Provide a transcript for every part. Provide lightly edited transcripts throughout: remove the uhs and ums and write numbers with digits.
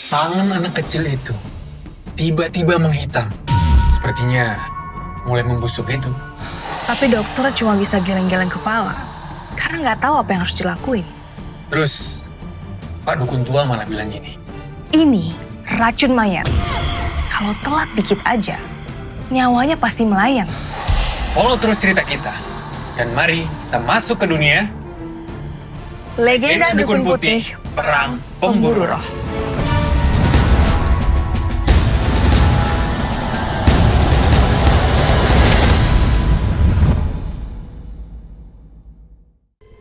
Tangan anak kecil itu tiba-tiba menghitam. Sepertinya mulai membusuk itu. Tapi dokter cuma bisa geleng-geleng kepala. Karena nggak tahu apa yang harus dilakuin. Terus Pak Dukun Tua malah bilang gini. Ini racun mayat. Kalau telat dikit aja, nyawanya pasti melayang. Follow terus cerita kita. Dan mari kita masuk ke dunia Legenda Dukun Putih, Perang Pemburu Roh.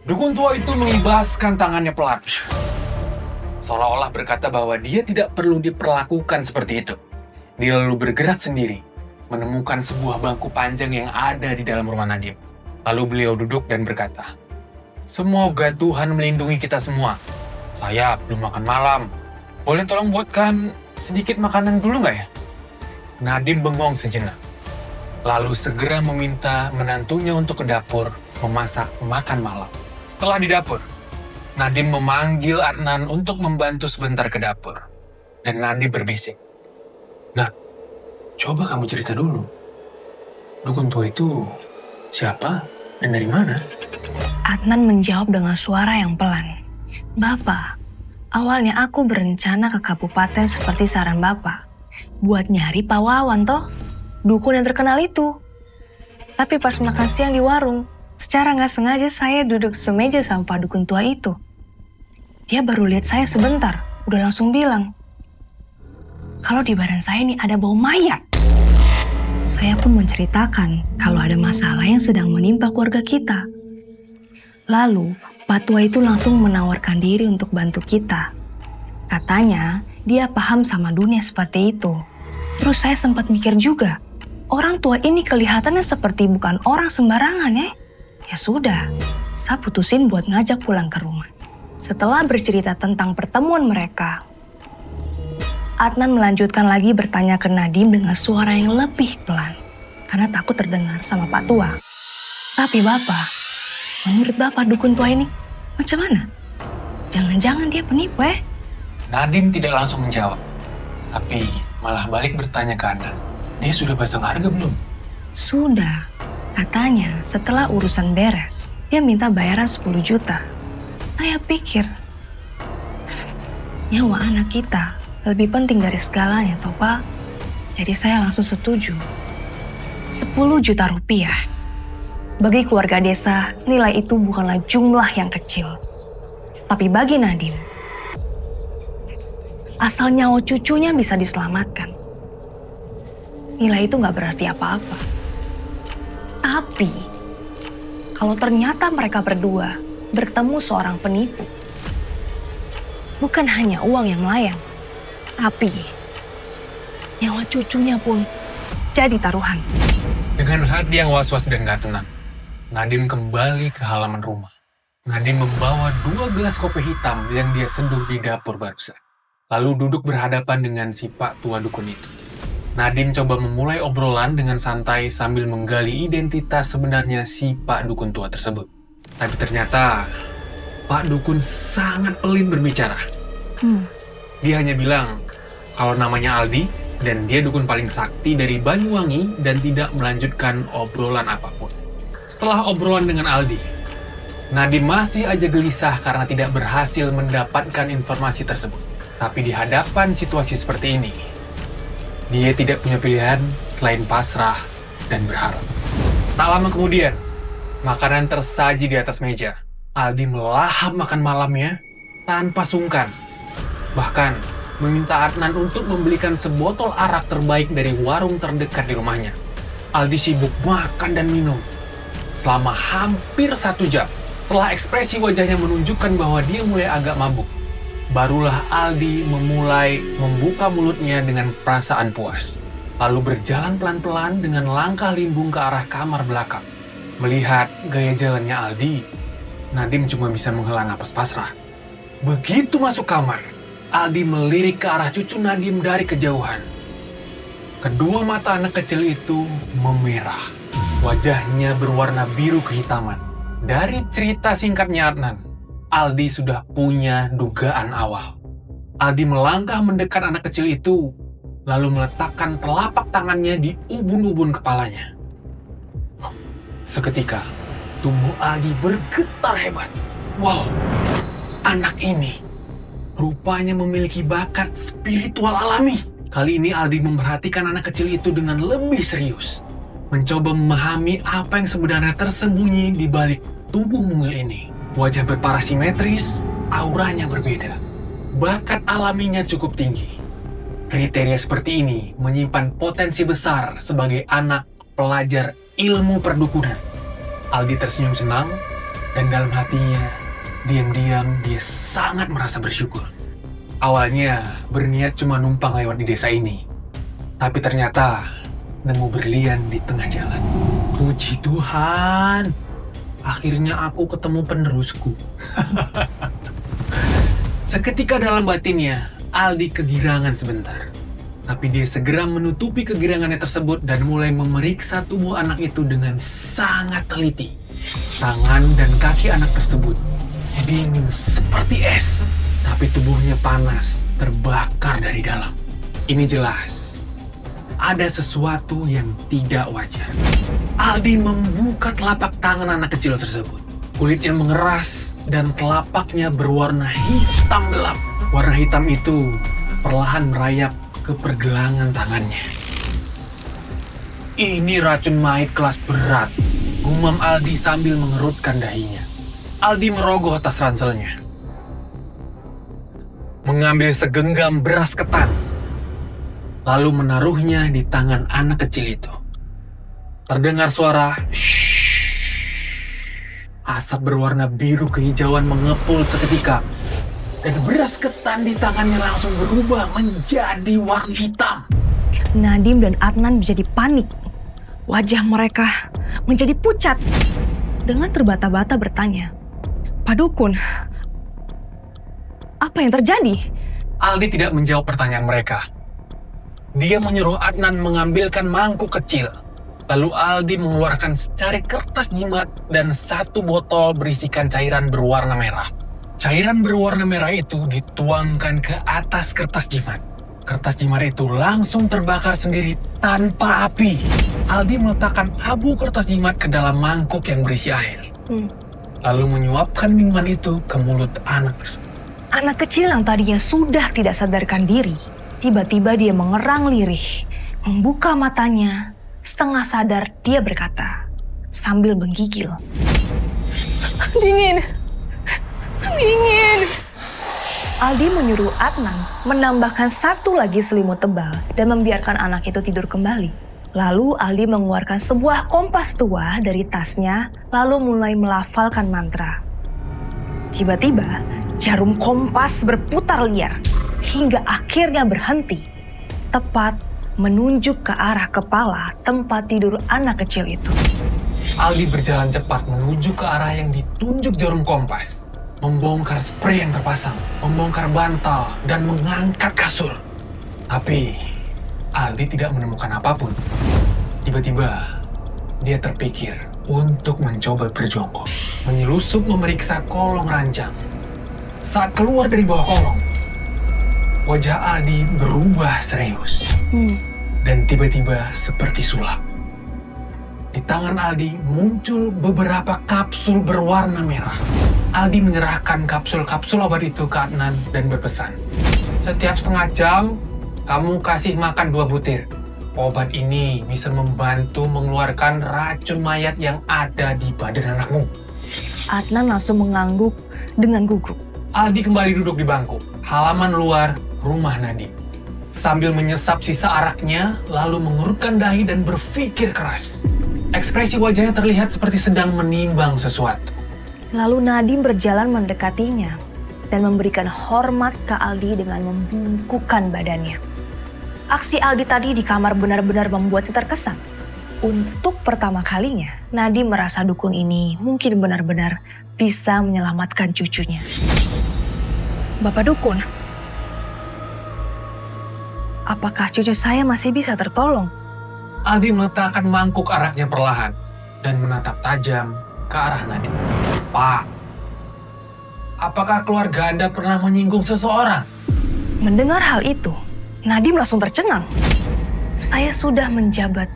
Dukun tua itu mengibaskan tangannya pelan. Seolah-olah berkata bahwa dia tidak perlu diperlakukan seperti itu. Dia lalu bergerak sendiri, menemukan sebuah bangku panjang yang ada di dalam rumah Nadim. Lalu beliau duduk dan berkata, "Semoga Tuhan melindungi kita semua. Saya belum makan malam. Boleh tolong buatkan sedikit makanan dulu nggak ya?" Nadim bengong sejenak. Lalu segera meminta menantunya untuk ke dapur memasak makan malam. Setelah di dapur, Nadim memanggil Adnan untuk membantu sebentar ke dapur. Dan Nadim berbisik, "Nah, coba kamu cerita dulu. Dukun tua itu siapa dan dari mana?" Adnan menjawab dengan suara yang pelan. "Bapak, awalnya aku berencana ke kabupaten seperti saran Bapak. Buat nyari Pak Wawan toh, dukun yang terkenal itu. Tapi pas makan siang di warung, secara nggak sengaja saya duduk semeja sama Pak Dukun tua itu. Dia baru lihat saya sebentar, udah langsung bilang, kalau di badan saya ini ada bau mayat. Saya pun menceritakan kalau ada masalah yang sedang menimpa keluarga kita. Lalu, Pak Tua itu langsung menawarkan diri untuk bantu kita. Katanya, dia paham sama dunia seperti itu. Terus saya sempat mikir juga, orang tua ini kelihatannya seperti bukan orang sembarangan ya. Ya sudah, saya putusin buat ngajak pulang ke rumah. Setelah bercerita tentang pertemuan mereka, Adnan melanjutkan lagi bertanya ke Nadim dengan suara yang lebih pelan, karena takut terdengar sama Pak Tua. "Tapi Bapak, menurut Bapak dukun tua ini macam mana? Jangan-jangan dia penipu ya?" Nadim tidak langsung menjawab, tapi malah balik bertanya ke Adnan, "Dia sudah pasang harga belum?" Sudah, katanya setelah urusan beres, dia minta bayaran 10 juta. Saya pikir, nyawa anak kita lebih penting dari segalanya, toh Pak. Jadi saya langsung setuju. 10 juta rupiah. Bagi keluarga desa, nilai itu bukanlah jumlah yang kecil. Tapi bagi Nadim, asal nyawa cucunya bisa diselamatkan, nilai itu nggak berarti apa-apa. Tapi, kalau ternyata mereka berdua bertemu seorang penipu, bukan hanya uang yang melayang, tapi nyawa cucunya pun jadi taruhan. Dengan hati yang was-was dan gak tenang, Nadim kembali ke halaman rumah. Nadim membawa 2 gelas kopi hitam yang dia seduh di dapur barusan. Lalu duduk berhadapan dengan si Pak Tua Dukun itu. Nadim coba memulai obrolan dengan santai sambil menggali identitas sebenarnya si Pak Dukun tua tersebut. Tapi ternyata Pak Dukun sangat pelit berbicara. Dia hanya bilang kalau namanya Aldi dan dia dukun paling sakti dari Banyuwangi dan tidak melanjutkan obrolan apapun. Setelah obrolan dengan Aldi, Nadim masih aja gelisah karena tidak berhasil mendapatkan informasi tersebut. Tapi di hadapan situasi seperti ini, dia tidak punya pilihan selain pasrah dan berharap. Tak lama kemudian, makanan tersaji di atas meja. Aldi melahap makan malamnya tanpa sungkan. Bahkan meminta Adnan untuk membelikan sebotol arak terbaik dari warung terdekat di rumahnya. Aldi sibuk makan dan minum selama hampir 1 jam. Setelah ekspresi wajahnya menunjukkan bahwa dia mulai agak mabuk, barulah Aldi memulai membuka mulutnya dengan perasaan puas. Lalu berjalan pelan-pelan dengan langkah limbung ke arah kamar belakang. Melihat gaya jalannya Aldi, Nadim cuma bisa menghela napas pasrah. Begitu masuk kamar, Aldi melirik ke arah cucu Nadim dari kejauhan. Kedua mata anak kecil itu memerah. Wajahnya berwarna biru kehitaman. Dari cerita singkatnya Adnan, Aldi sudah punya dugaan awal. Aldi melangkah mendekat anak kecil itu, lalu meletakkan telapak tangannya di ubun-ubun kepalanya. Seketika, tubuh Aldi bergetar hebat. Wow, anak ini rupanya memiliki bakat spiritual alami. Kali ini Aldi memperhatikan anak kecil itu dengan lebih serius, mencoba memahami apa yang sebenarnya tersembunyi di balik tubuh mungil ini. Wajah berparasimetris, auranya berbeda. Bakat alaminya cukup tinggi. Kriteria seperti ini menyimpan potensi besar sebagai anak pelajar ilmu perdukunan. Aldi tersenyum senang, dan dalam hatinya, diam-diam dia sangat merasa bersyukur. Awalnya berniat cuma numpang lewat di desa ini, tapi ternyata nemu berlian di tengah jalan. Puji Tuhan, akhirnya aku ketemu penerusku. Seketika dalam batinnya, Aldi kegirangan sebentar. Tapi dia segera menutupi kegirangannya tersebut dan mulai memeriksa tubuh anak itu dengan sangat teliti. Tangan dan kaki anak tersebut dingin seperti es, tapi tubuhnya panas, terbakar dari dalam. Ini jelas, ada sesuatu yang tidak wajar. Aldi membuka telapak tangan anak kecil tersebut. Kulitnya mengeras dan telapaknya berwarna hitam gelap. Warna hitam itu perlahan merayap ke pergelangan tangannya. Ini racun maid kelas berat, gumam Aldi sambil mengerutkan dahinya. Aldi merogoh tas ranselnya, mengambil segenggam beras ketan, lalu menaruhnya di tangan anak kecil itu. Terdengar suara shhh. Asap berwarna biru kehijauan mengepul seketika, dan beras ketan di tangannya langsung berubah menjadi warna hitam. Nadim dan Adnan menjadi panik. Wajah mereka menjadi pucat. Dengan terbata-bata bertanya, "Pak Dukun, apa yang terjadi?" Aldi tidak menjawab pertanyaan mereka. Dia menyuruh Adnan mengambilkan mangkuk kecil. Lalu Aldi mengeluarkan secari kertas jimat dan satu botol berisikan cairan berwarna merah. Cairan berwarna merah itu dituangkan ke atas kertas jimat. Kertas jimat itu langsung terbakar sendiri tanpa api. Aldi meletakkan abu kertas jimat ke dalam mangkuk yang berisi air. Lalu menyuapkan minuman itu ke mulut anak tersebut. Anak kecil yang tadinya sudah tidak sadarkan diri, tiba-tiba dia mengerang lirih, membuka matanya. Setengah sadar dia berkata, sambil menggigil, "Dingin! Dingin!" Aldi menyuruh Adnan menambahkan satu lagi selimut tebal dan membiarkan anak itu tidur kembali. Lalu Aldi mengeluarkan sebuah kompas tua dari tasnya, lalu mulai melafalkan mantra. Tiba-tiba, jarum kompas berputar liar hingga akhirnya berhenti, tepat menunjuk ke arah kepala tempat tidur anak kecil itu. Aldi berjalan cepat menuju ke arah yang ditunjuk jarum kompas, membongkar spray yang terpasang, membongkar bantal, dan mengangkat kasur. Tapi Aldi tidak menemukan apapun. Tiba-tiba dia terpikir untuk mencoba berjongkok, menyelusup memeriksa kolong ranjang. Saat keluar dari bawah kolong, wajah Aldi berubah serius. Dan tiba-tiba seperti sulap. Di tangan Aldi muncul beberapa kapsul berwarna merah. Aldi menyerahkan kapsul-kapsul obat itu ke Adnan dan berpesan, "Setiap setengah jam, kamu kasih makan 2 butir. Obat ini bisa membantu mengeluarkan racun mayat yang ada di badan anakmu." Adnan langsung mengangguk dengan gugup. Aldi kembali duduk di bangku, halaman luar rumah Nadim. Sambil menyesap sisa araknya, lalu mengerutkan dahi dan berpikir keras. Ekspresi wajahnya terlihat seperti sedang menimbang sesuatu. Lalu Nadim berjalan mendekatinya dan memberikan hormat ke Aldi dengan membungkukkan badannya. Aksi Aldi tadi di kamar benar-benar membuatnya terkesan. Untuk pertama kalinya, Nadim merasa dukun ini mungkin benar-benar bisa menyelamatkan cucunya. "Bapak Dukun, apakah cucu saya masih bisa tertolong?" Aldi meletakkan mangkuk araknya perlahan dan menatap tajam ke arah Nadim. "Pak, apakah keluarga Anda pernah menyinggung seseorang?" Mendengar hal itu, Nadim langsung tercengang. Saya sudah menjabat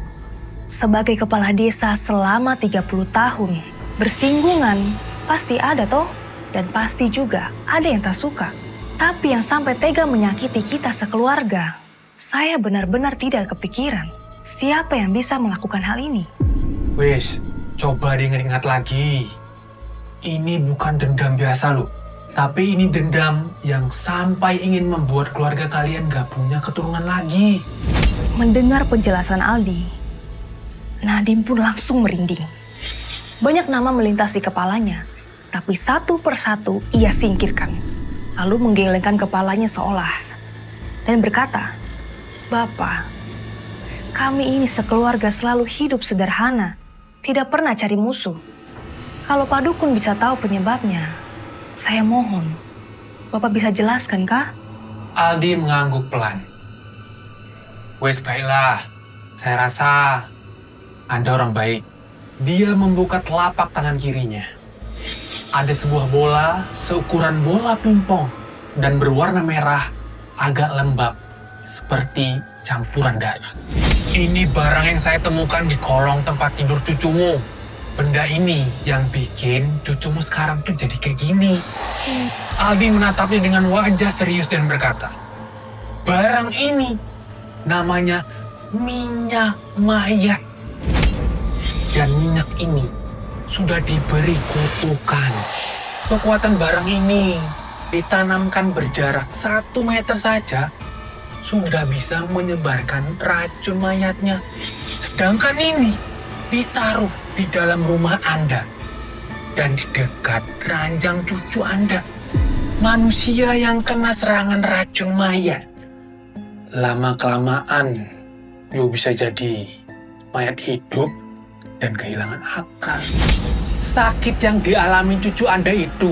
sebagai kepala desa selama 30 tahun. Bersinggungan pasti ada toh, dan pasti juga ada yang tak suka. Tapi yang sampai tega menyakiti kita sekeluarga, saya benar-benar tidak kepikiran siapa yang bisa melakukan hal ini. Wes, coba diingat-ingat lagi. Ini bukan dendam biasa loh. Tapi ini dendam yang sampai ingin membuat keluarga kalian gak punya keturunan lagi. Mendengar penjelasan Aldi, Nadim pun langsung merinding. Banyak nama melintas di kepalanya, tapi satu persatu ia singkirkan. Lalu menggelengkan kepalanya seolah dan berkata, "Bapak, kami ini sekeluarga selalu hidup sederhana, tidak pernah cari musuh. Kalau Pak Dukun bisa tahu penyebabnya, saya mohon, Bapak bisa jelaskan kah?" Aldi mengangguk pelan. Wes baiklah, saya rasa Anda orang baik. Dia membuka telapak tangan kirinya. Ada sebuah bola seukuran bola pingpong dan berwarna merah, agak lembab, seperti campuran darah. Ini barang yang saya temukan di kolong tempat tidur cucumu. Benda ini yang bikin cucumu sekarang tuh jadi kayak gini. Aldi menatapnya dengan wajah serius dan berkata, "Barang ini namanya minyak mayat. Dan minyak ini sudah diberi kutukan. Kekuatan barang ini ditanamkan berjarak 1 meter saja sudah bisa menyebarkan racun mayatnya. Sedangkan ini ditaruh di dalam rumah Anda dan di dekat ranjang cucu Anda. Manusia yang kena serangan racun mayat, lama-kelamaan you bisa jadi mayat hidup dan kehilangan akal. Sakit yang dialami cucu Anda itu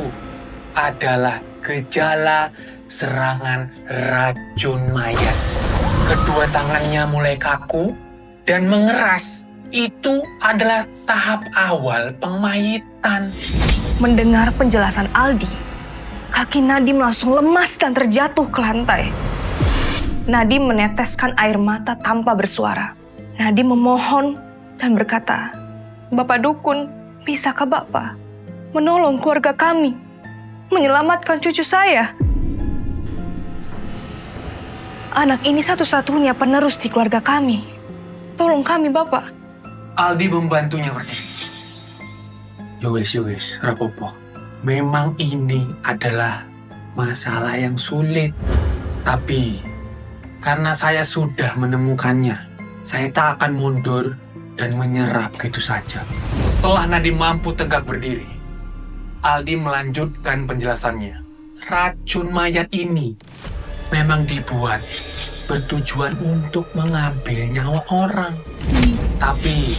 adalah gejala serangan racun mayat. Kedua tangannya mulai kaku dan mengeras. Itu adalah tahap awal pengmayitan." Mendengar penjelasan Aldi, kaki Nadim langsung lemas dan terjatuh ke lantai. Nadim meneteskan air mata tanpa bersuara. Nadim memohon dan berkata, "Bapak Dukun, bisakah Bapak menolong keluarga kami, menyelamatkan cucu saya? Anak ini satu-satunya penerus di keluarga kami. Tolong kami, Bapak." Aldi membantunya berdiri. Yowes, rapopo. Memang ini adalah masalah yang sulit. Tapi, karena saya sudah menemukannya, saya tak akan mundur dan menyerah begitu saja. Setelah Nadim mampu tegak berdiri, Aldi melanjutkan penjelasannya. Racun mayat ini memang dibuat bertujuan untuk mengambil nyawa orang. Tapi,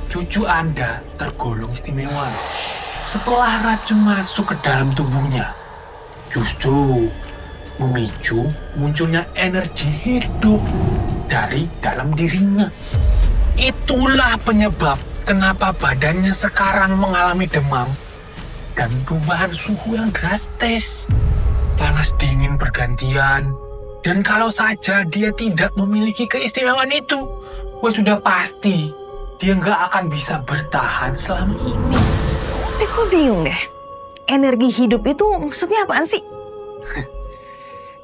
cucu Anda tergolong istimewa. Setelah racun masuk ke dalam tubuhnya, justru memicu munculnya energi hidup dari dalam dirinya. Itulah penyebab kenapa badannya sekarang mengalami demam dan perubahan suhu yang drastis. Panas dingin bergantian. Dan kalau saja dia tidak memiliki keistimewaan itu, sudah pasti dia nggak akan bisa bertahan selama ini. Tapi kok bingung deh, energi hidup itu maksudnya apaan sih?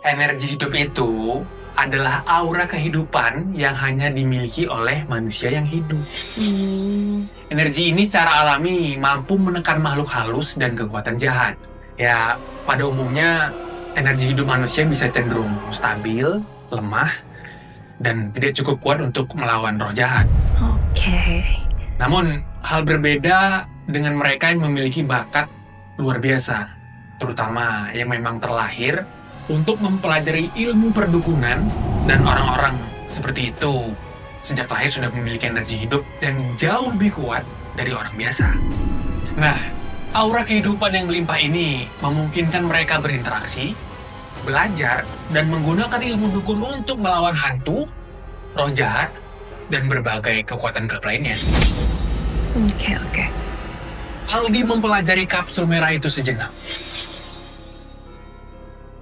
Energi hidup itu adalah aura kehidupan yang hanya dimiliki oleh manusia yang hidup. Energi ini secara alami mampu menekan makhluk halus dan kekuatan jahat. Ya, pada umumnya energi hidup manusia bisa cenderung stabil, lemah, dan tidak cukup kuat untuk melawan roh jahat. Oke. Namun, hal berbeda dengan mereka yang memiliki bakat luar biasa, terutama yang memang terlahir untuk mempelajari ilmu perdukunan, dan orang-orang seperti itu sejak lahir sudah memiliki energi hidup yang jauh lebih kuat dari orang biasa. Nah, aura kehidupan yang melimpah ini memungkinkan mereka berinteraksi, belajar, dan menggunakan ilmu dukun untuk melawan hantu, roh jahat, dan berbagai kekuatan gelap lainnya. Oke. Aldi mempelajari kapsul merah itu sejenak.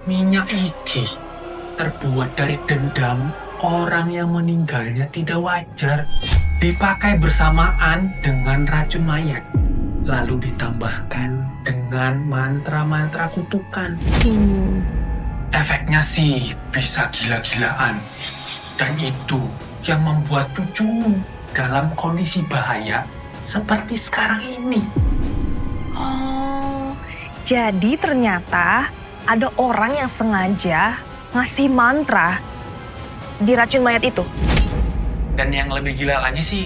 Minyak iki terbuat dari dendam orang yang meninggalnya tidak wajar. Dipakai bersamaan dengan racun mayat. Lalu ditambahkan dengan mantra-mantra kutukan. Efeknya sih bisa gila-gilaan. Dan itu yang membuat cucumu dalam kondisi bahaya seperti sekarang ini. Oh, jadi ternyata ada orang yang sengaja ngasih mantra di racun mayat itu. Dan yang lebih gila lagi sih,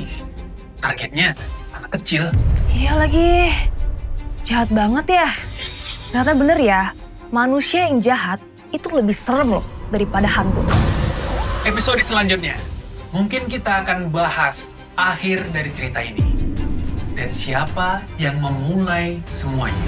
targetnya anak kecil. Iya lagi, jahat banget ya. Ternyata bener ya, manusia yang jahat itu lebih serem loh daripada hantu. Episode selanjutnya, mungkin kita akan bahas akhir dari cerita ini. Dan siapa yang memulai semuanya.